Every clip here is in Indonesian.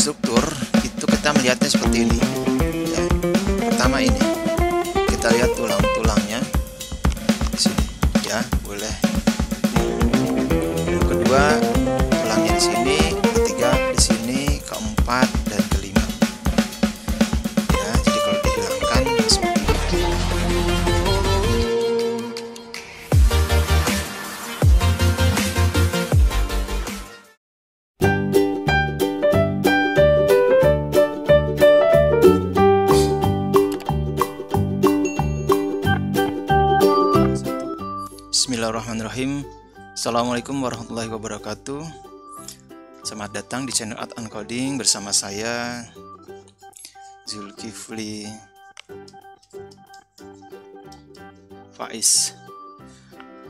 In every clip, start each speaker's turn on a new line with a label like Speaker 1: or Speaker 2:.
Speaker 1: struktur itu kita melihatnya seperti ini ya. Pertama ini kita lihat tulang-tulangnya di sini ya, boleh. Yang kedua tulangnya di sini, ketiga di sini, keempat dan kelima ya. Jadi kalau dihilangkan seperti ini. Bismillahirrahmanirrahim. Assalamualaikum warahmatullahi wabarakatuh. Selamat datang di channel Art and Coding bersama saya Zulkifli Faiz.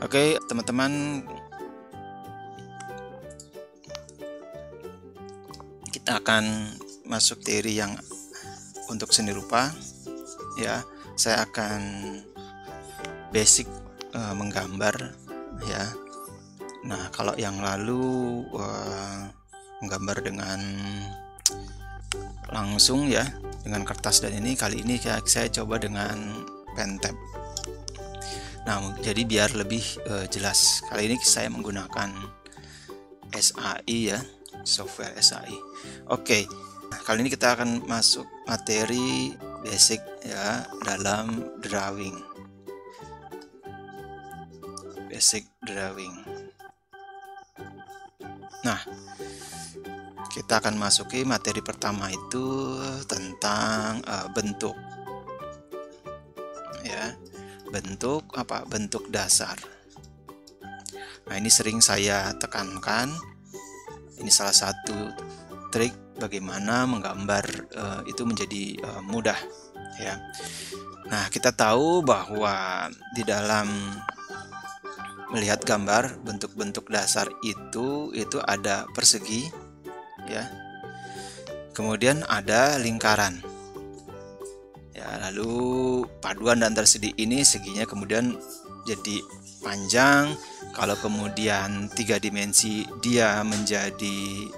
Speaker 1: Oke teman-teman, kita akan masuk teori yang untuk seni rupa ya. Saya akan basic menggambar ya. Nah, kalau yang lalu menggambar dengan langsung ya, dengan kertas, dan ini kali ini saya coba dengan pen tab. Nah, jadi biar lebih jelas, kali ini saya menggunakan SAI ya, software SAI. Oke, kali ini kita akan masuk materi basic ya dalam drawing. Basic drawing. Nah, kita akan masuki materi pertama itu tentang bentuk. Ya, bentuk apa? Bentuk dasar. Nah, ini sering saya tekankan. Ini salah satu trik bagaimana menggambar itu menjadi mudah. Ya. Nah, kita tahu bahwa di dalam melihat gambar bentuk-bentuk dasar itu ada persegi ya, kemudian ada lingkaran ya, lalu paduan antara segi ini, seginya kemudian jadi panjang. Kalau kemudian 3 dimensi dia menjadi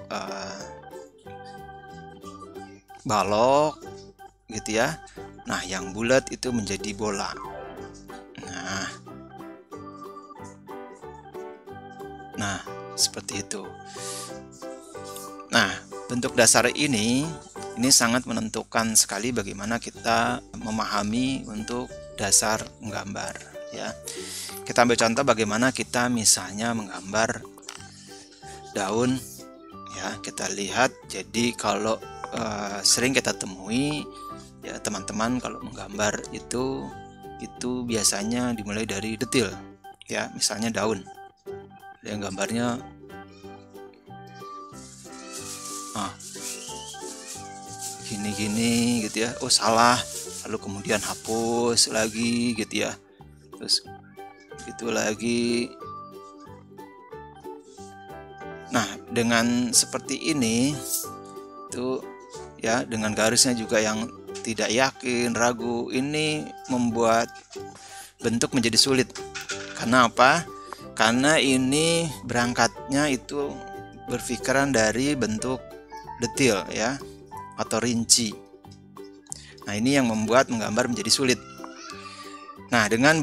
Speaker 1: balok gitu ya. Nah, yang bulat itu menjadi bola. Nah, seperti itu. Nah, bentuk dasar ini sangat menentukan sekali bagaimana kita memahami untuk dasar menggambar ya. Kita ambil contoh bagaimana kita misalnya menggambar daun ya. Kita lihat, jadi kalau sering kita temui ya teman-teman, kalau menggambar itu biasanya dimulai dari detil ya. Misalnya daun, yang gambarnya gini gitu ya, oh salah, lalu kemudian hapus lagi gitu ya, terus gitu lagi. Nah, dengan seperti ini itu ya, dengan garisnya juga yang tidak yakin, ragu, ini membuat bentuk menjadi sulit. Karena apa? Karena ini berangkatnya itu berpikiran dari bentuk detil ya, atau rinci. Nah, ini yang membuat menggambar menjadi sulit. Nah, dengan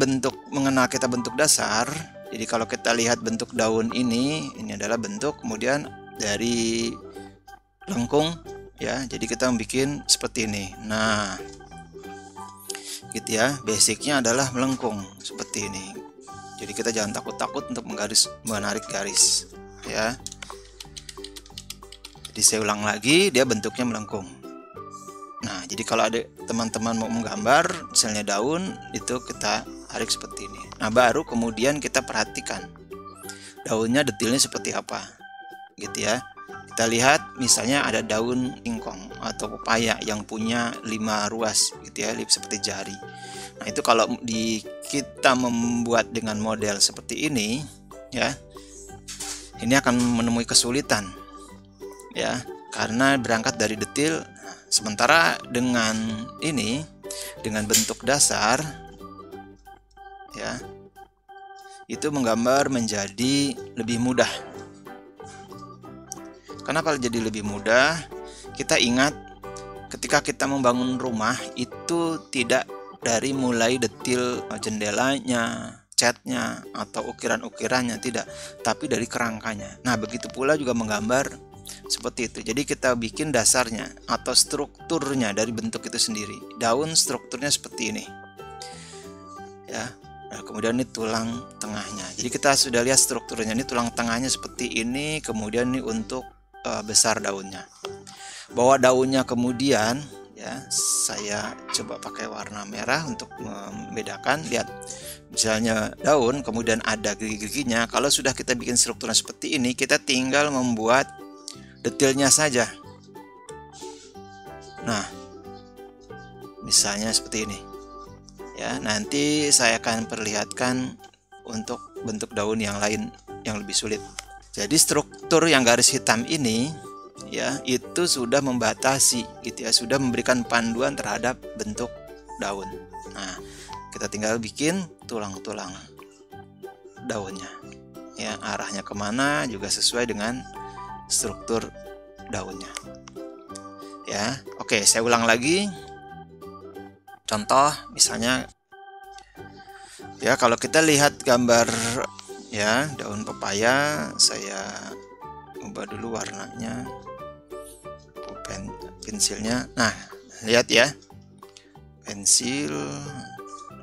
Speaker 1: mengenal kita bentuk dasar, jadi kalau kita lihat bentuk daun ini adalah bentuk kemudian dari lengkung ya. Jadi kita membuat seperti ini. Nah, gitu ya, basicnya adalah melengkung seperti ini. Jadi kita jangan takut-takut untuk menarik garis ya. Jadi saya ulang lagi, dia bentuknya melengkung. Nah, jadi kalau ada teman-teman mau menggambar misalnya daun, itu kita tarik seperti ini. Nah, baru kemudian kita perhatikan daunnya detailnya seperti apa gitu ya. Kita lihat misalnya ada daun singkong atau pepaya yang punya 5 ruas gitu ya, seperti jari. Nah, itu kalau kita membuat dengan model seperti ini ya, ini akan menemui kesulitan ya, karena berangkat dari detil. Sementara dengan ini, dengan bentuk dasar ya, itu menggambar menjadi lebih mudah. Kenapa jadi lebih mudah? kita ingat ketika kita membangun rumah itu tidak dari mulai detil jendelanya, catnya, atau ukiran-ukirannya, tidak, tapi dari kerangkanya. Nah, begitu pula juga menggambar seperti itu. Jadi kita bikin dasarnya atau strukturnya dari bentuk itu sendiri. Daun strukturnya seperti ini, ya. Nah, kemudian ini tulang tengahnya. Jadi kita sudah lihat strukturnya, ini tulang tengahnya seperti ini. Kemudian ini untuk besar daunnya. Bahwa daunnya kemudian, ya, saya coba pakai warna merah untuk membedakan. Lihat, misalnya daun kemudian ada gigi-giginya. Kalau sudah kita bikin strukturnya seperti ini, kita tinggal membuat detailnya saja. Nah, misalnya seperti ini. Ya, nanti saya akan perlihatkan untuk bentuk daun yang lain yang lebih sulit. Jadi struktur yang garis hitam ini, ya, itu sudah membatasi gitu ya, sudah memberikan panduan terhadap bentuk daun. Nah, kita tinggal bikin tulang-tulang daunnya, ya, arahnya kemana juga sesuai dengan struktur daunnya, ya. Oke, saya ulang lagi. Contoh misalnya, ya, kalau kita lihat gambar, ya, daun pepaya, saya ubah dulu warnanya, pensilnya. Nah, lihat ya, pensil.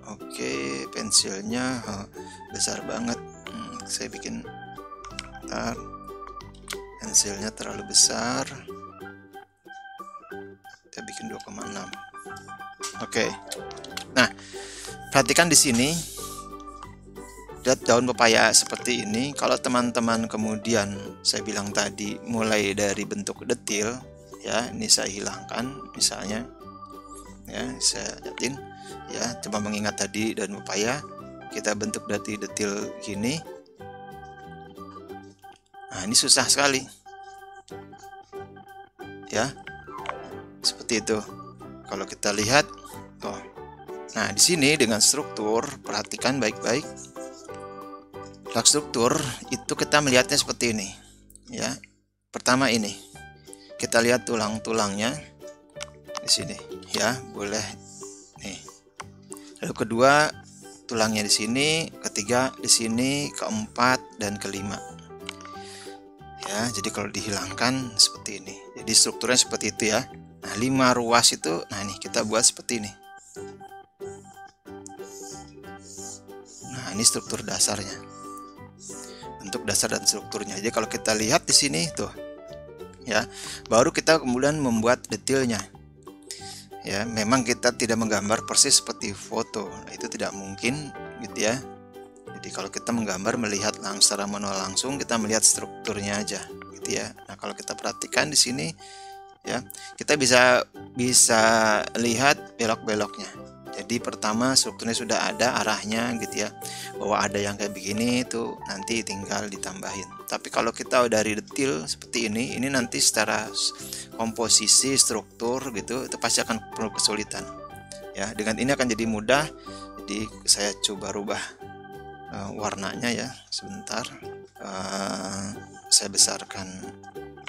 Speaker 1: Oke, pensilnya besar banget. Saya bikin, pensilnya terlalu besar, kita bikin 2,6. Oke. Nah, perhatikan di sini. Lihat daun pepaya seperti ini. Kalau teman-teman kemudian saya bilang tadi mulai dari bentuk detil, ya, ini saya hilangkan misalnya. Ya, saya lihatin, ya, coba mengingat tadi daun pepaya, kita bentuk dari detil gini. Nah, ini susah sekali. Ya. Seperti itu. Kalau kita lihat, nah, di sini dengan struktur, perhatikan baik-baik. Struktur itu kita melihatnya seperti ini, ya. Pertama ini, kita lihat tulang-tulangnya di sini, ya, boleh nih. Lalu kedua, tulangnya di sini, ketiga di sini, keempat dan kelima. Ya, jadi kalau dihilangkan seperti ini. Jadi strukturnya seperti itu ya. Nah, 5 ruas itu, nah ini kita buat seperti ini. Nah, ini struktur dasarnya. Bentuk dasar dan strukturnya. Jadi kalau kita lihat di sini tuh, ya, baru kita kemudian membuat detailnya. Ya, memang kita tidak menggambar persis seperti foto. Nah, itu tidak mungkin gitu ya. Jadi kalau kita menggambar melihat secara manual langsung, kita melihat strukturnya aja gitu ya. Nah, kalau kita perhatikan di sini, ya, kita bisa lihat belok-beloknya. Jadi pertama strukturnya sudah ada arahnya gitu ya, bahwa ada yang kayak begini itu nanti tinggal ditambahin. Tapi kalau kita dari detil seperti ini nanti secara komposisi struktur gitu itu pasti akan perlu kesulitan. Ya, dengan ini akan jadi mudah. Jadi saya coba rubah warnanya ya, sebentar. Saya besarkan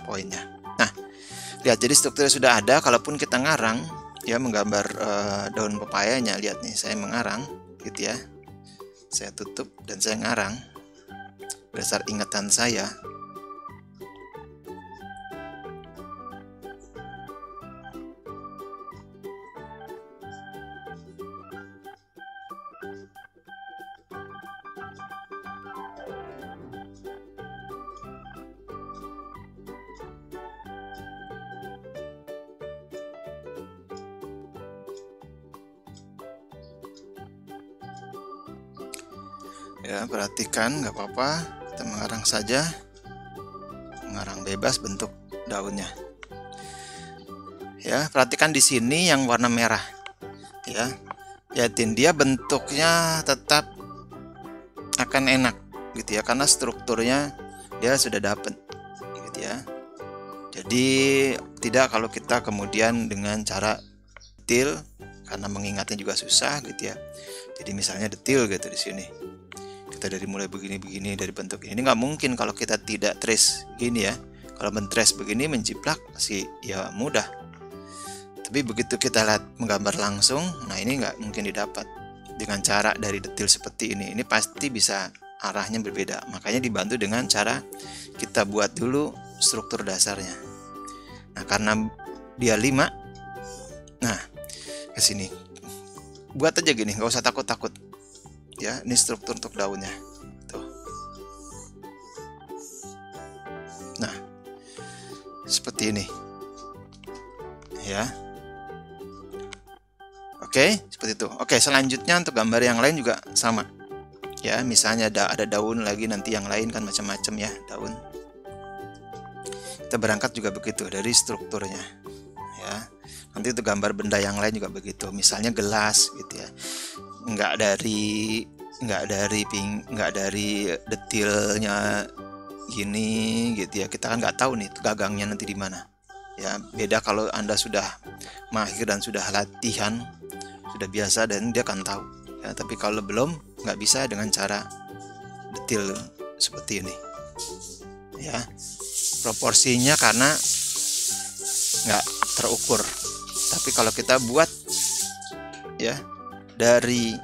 Speaker 1: poinnya. Nah, lihat, jadi strukturnya sudah ada. Kalaupun kita ngarang, ya, menggambar daun pepayanya, lihat nih, saya mengarang gitu ya. Saya tutup dan saya ngarang berdasar ingatan saya. Ya, perhatikan, nggak apa-apa, kita mengarang saja, mengarang bebas bentuk daunnya. Ya, perhatikan di sini yang warna merah, ya, lihatin dia bentuknya tetap akan enak gitu ya, karena strukturnya dia sudah dapat gitu ya. Jadi tidak kalau kita kemudian dengan cara detil, karena mengingatnya juga susah gitu ya. Jadi misalnya detil gitu di sini. Kita dari mulai begini-begini, dari bentuk ini nggak mungkin kalau kita tidak trace gini ya, Kalau mentrace begini, menjiplak sih ya mudah. Tapi begitu kita lihat menggambar langsung, nah ini nggak mungkin didapat dengan cara dari detil seperti ini. Ini pasti bisa arahnya berbeda. Makanya dibantu dengan cara kita buat dulu struktur dasarnya. Nah, karena dia 5, nah ke sini buat aja gini, nggak usah takut-takut ya. Ini struktur untuk daunnya tuh. Nah, seperti ini ya. Oke, seperti itu. Oke, selanjutnya untuk gambar yang lain juga sama ya. Misalnya ada daun lagi, nanti yang lain kan macam-macam ya daun. Kita berangkat juga begitu dari strukturnya ya. Nanti untuk gambar benda yang lain juga begitu. Misalnya gelas gitu ya, nggak dari detailnya gini gitu ya. Kita kan nggak tahu nih gagangnya nanti di mana ya. Beda kalau Anda sudah mahir dan sudah latihan, sudah biasa, dan dia akan tahu ya. Tapi kalau belum, nggak bisa dengan cara detail seperti ini ya. Proporsinya karena nggak terukur. Tapi kalau kita buat ya dari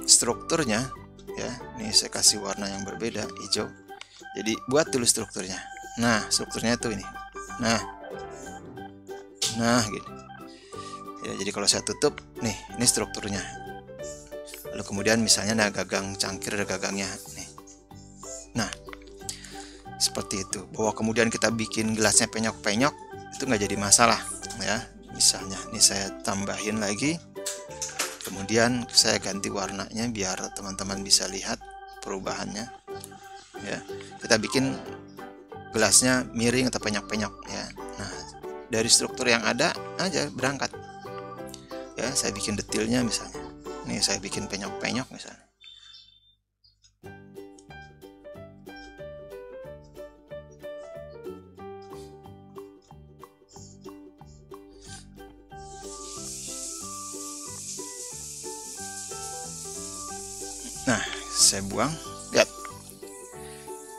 Speaker 1: strukturnya ya, ini saya kasih warna yang berbeda, hijau. Jadi buat dulu strukturnya. Nah, strukturnya itu ini. Nah gini ya. Jadi kalau saya tutup nih, ini strukturnya. Lalu kemudian misalnya ada gagang cangkir, ada gagangnya nih. Nah, seperti itu. Bahwa kemudian kita bikin gelasnya penyok-penyok, itu nggak jadi masalah ya. Misalnya ini saya tambahin lagi, kemudian saya ganti warnanya biar teman-teman bisa lihat perubahannya ya. Kita bikin gelasnya miring atau penyok-penyok ya. Nah, dari struktur yang ada aja berangkat ya. Saya bikin detailnya misalnya, ini saya bikin penyok-penyok misalnya. Nah, saya buang, lihat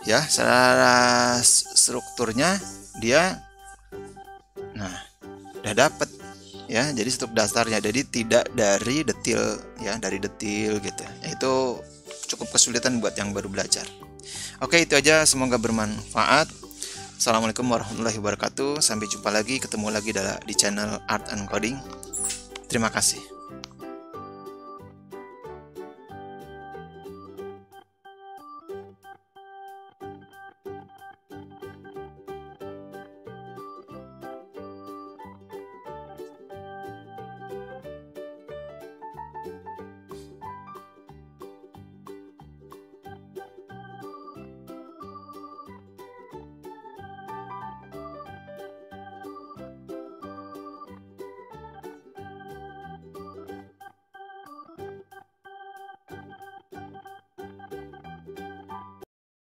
Speaker 1: ya, secara strukturnya dia, nah udah dapet ya. Jadi struktur dasarnya, jadi tidak dari detil ya, dari detil gitu. Itu cukup kesulitan buat yang baru belajar. Oke, itu aja, semoga bermanfaat. Assalamualaikum warahmatullahi wabarakatuh. Sampai jumpa lagi, ketemu lagi di channel Art and Coding. Terima kasih.